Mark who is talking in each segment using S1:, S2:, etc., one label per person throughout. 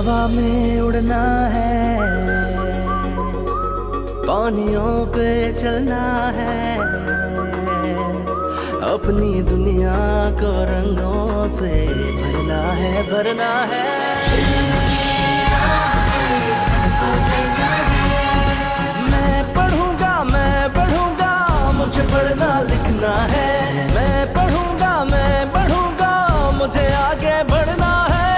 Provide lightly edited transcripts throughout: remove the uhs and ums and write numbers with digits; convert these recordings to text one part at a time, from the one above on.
S1: हवा में उड़ना है, पानियों पे चलना है, अपनी दुनिया को रंगों से भरना है, भरना है। मैं पढ़ूंगा, मैं बढ़ूंगा, मुझे पढ़ना लिखना है। मैं पढ़ूंगा, मैं बढ़ूंगा, मुझे आगे बढ़ना है।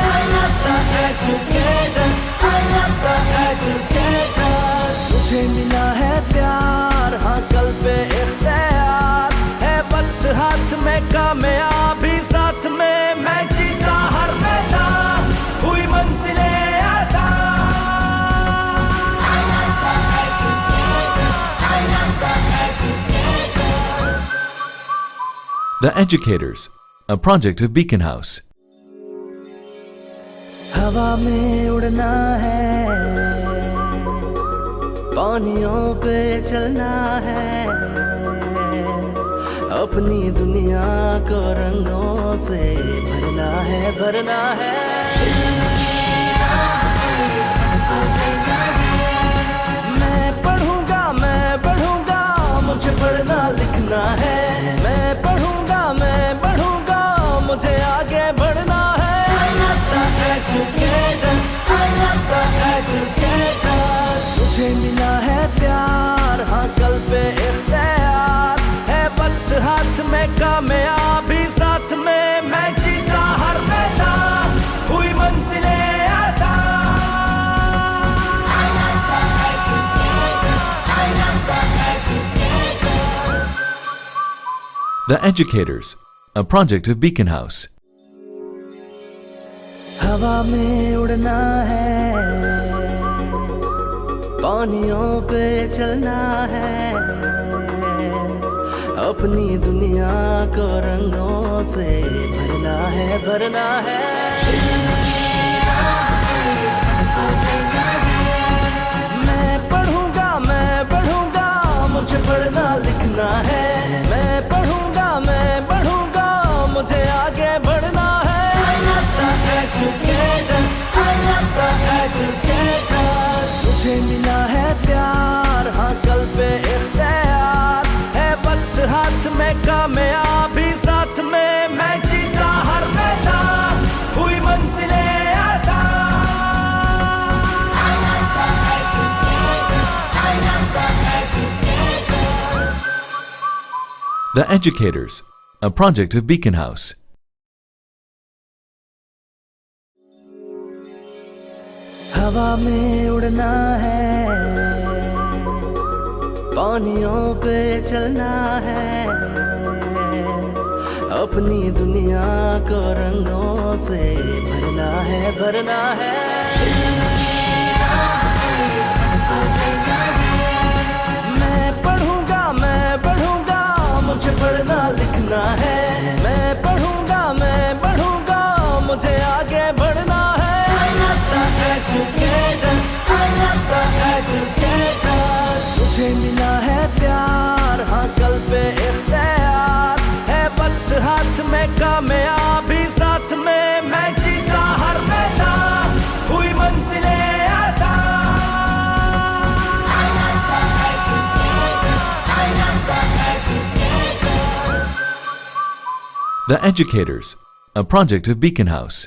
S1: मुझे मिला है प्यार, हाँ कल पे इख्तियार है, वक्त हाथ में, कामयाबी साथ में। मैं जीता हर मैदान, हुई मंजिलें आसान।
S2: The Educators, a project of Beacon House.
S1: हवा में उड़ना है, पानियों पे चलना है, अपनी दुनिया को रंगों से भरना है, भरना है। मैं पढ़ूंगा, मैं बढ़ूंगा, मुझे पढ़ना लिखना है। मैं पढ़ूंगा, मैं बढ़ूंगा, मुझे आगे बढ़ना है। मुझे मिला है प्यार, हाँ कल पे इख्तियार है, वक्त हाथ में, कामयाबी साथ में। मैं जीता हर मैदान, हुई मंजिलें आसान।
S2: The Educators, a project of Beacon House.
S1: हवा में उड़ना है, पानियों पे चलना है, अपनी दुनिया को रंगों से भरना है, भरना है। मैं पढ़ूंगा, मैं बढ़ूंगा, मुझे पढ़ना लिखना है। मैं पढ़ूंगा, मैं बढ़ूंगा, मुझे आगे बढ़ना है। मुझे मिला है प्यार, हाँ कल पे इख्तियार है, वक्त हाथ में, कामयाबी साथ में। मैं जीता हर मैदान, हुई मंजिलें आसान।
S2: The Educators, a project of Beacon House.
S1: हवा में उड़ना है, पानियों पे चलना है, अपनी दुनिया को रंगों से भरना है, भरना है। मैं पढ़ूंगा, मैं बढ़ूंगा, मुझे पढ़ना लिखना है। मैं पढ़ूंगा, मैं बढ़ूंगा, मुझे आगे बढ़ना है। मुझे मिला है प्यार, हाँ कल पे इख्तियार है, वक्त हाथ में, कामयाबी साथ में। मैं जीता हर मैदान, हुई मंजिलें आसान।
S2: The Educators, a project of Beacon House.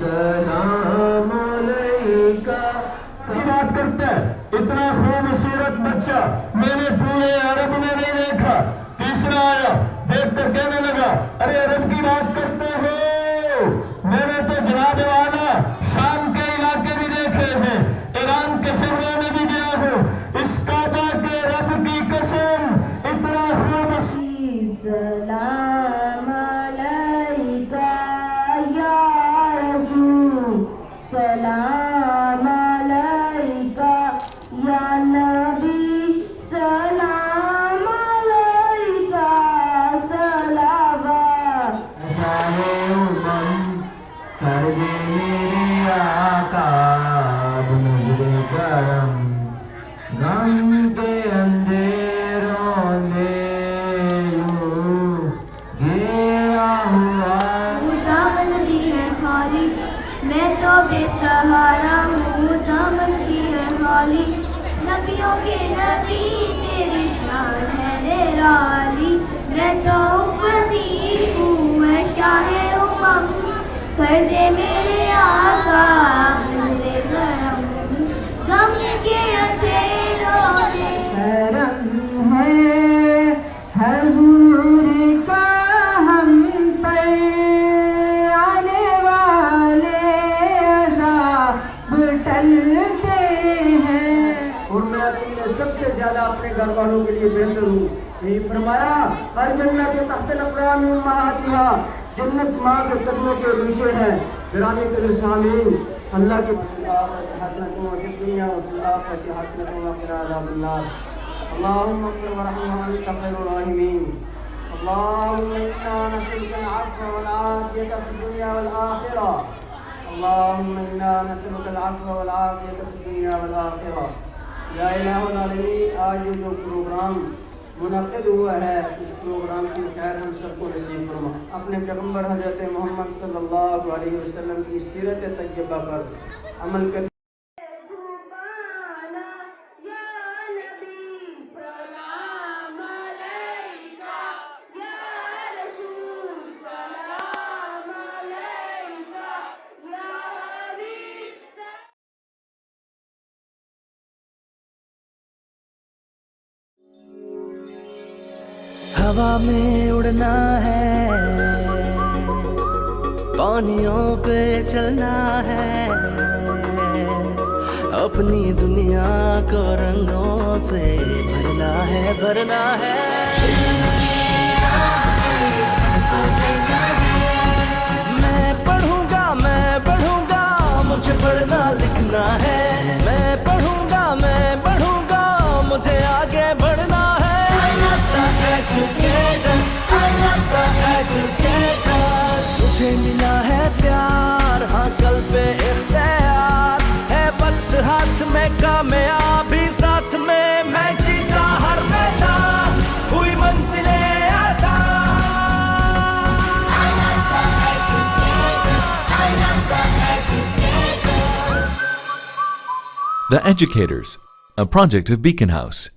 S3: सलाम अलैका। बात करते हैं इतना खूबसूरत बच्चा मैंने पूरे अरब में नहीं देखा। तीसरा आया देखकर कहने लगा अरे अरब की बात करते हो, मैंने तो जनाब वाला शाम के इलाके भी देखे हैं, ईरान के शहरों में भी गया हूँ। इस काबा के रब की कसम इतना खूबसूरत सलाम अलैका या रसूल सलाम अलैका या नबी सलाम अलैका सलावत कर दे मेरे आका नजरे करम गम के अंधेरों में गया हुआ
S4: दामन की है खाली मैं तो बेसहारा हूँ, दामन की है खाली नबियों के नबी तेरी शान है निराली। मैं तो उम्मती हूँ मैं शाहे उम्म कर दे मेरे आका नजरे करम गम के अंधेरों में
S3: करम है हजूर का हम पर आने वाले अज़ाब टलते हैं। और मैं अपने सबसे ज्यादा अपने घर वालों के लिए बेहतर हूँ। यही फरमाया हर जन्नत के तहत अक़दाम उम्महातिहा, जन्नत माँ के कदमों के नीचे है। गिरामी के सामीन अल्लाह के हसनतों व दुनिया व आखिरत हसनतों व क़िना अज़ाबिन्नार। अल्लाहुम्मा इग़फिर वरहम व अन्ता खैरुर राहिमीन। अल्लाहुम्मा इन्ना नस्अलुका अल-अफ़्व वल आफ़ियता फ़िद दुनिया वल आखिरा। अल्लाहुम्मा इन्ना नस्अलुका अल-अफ़्व वल आफ़ियता फ़िद दुनिया वल आखिरा। या इलाहुल आलमीन, आज ये जो प्रोग्राम मुनक़िद हुआ है इस प्रोग्राम की खैर हम सबको नसीब फरमा। अपने पैगम्बर हज़रत मोहम्मद सल्लल्लाहु अलैहि वसल्लम की सीरत तय्यबा पर अमल कर
S1: हवा में उड़ना है, पानियों पे चलना है, अपनी दुनिया को रंगों से भरना है भरना है। मैं पढ़ूंगा मुझे पढ़ना लिखना है। मैं पढ़ूंगा मुझे आगे बढ़ना है। मुझे मिला है प्यार, हाँ कल पे इख्तियार है, वक्त हाथ में कामयाबी साथ में, मैं जीता हर मैदान हुई मंजिलें
S2: The Educators, a project of Beacon House.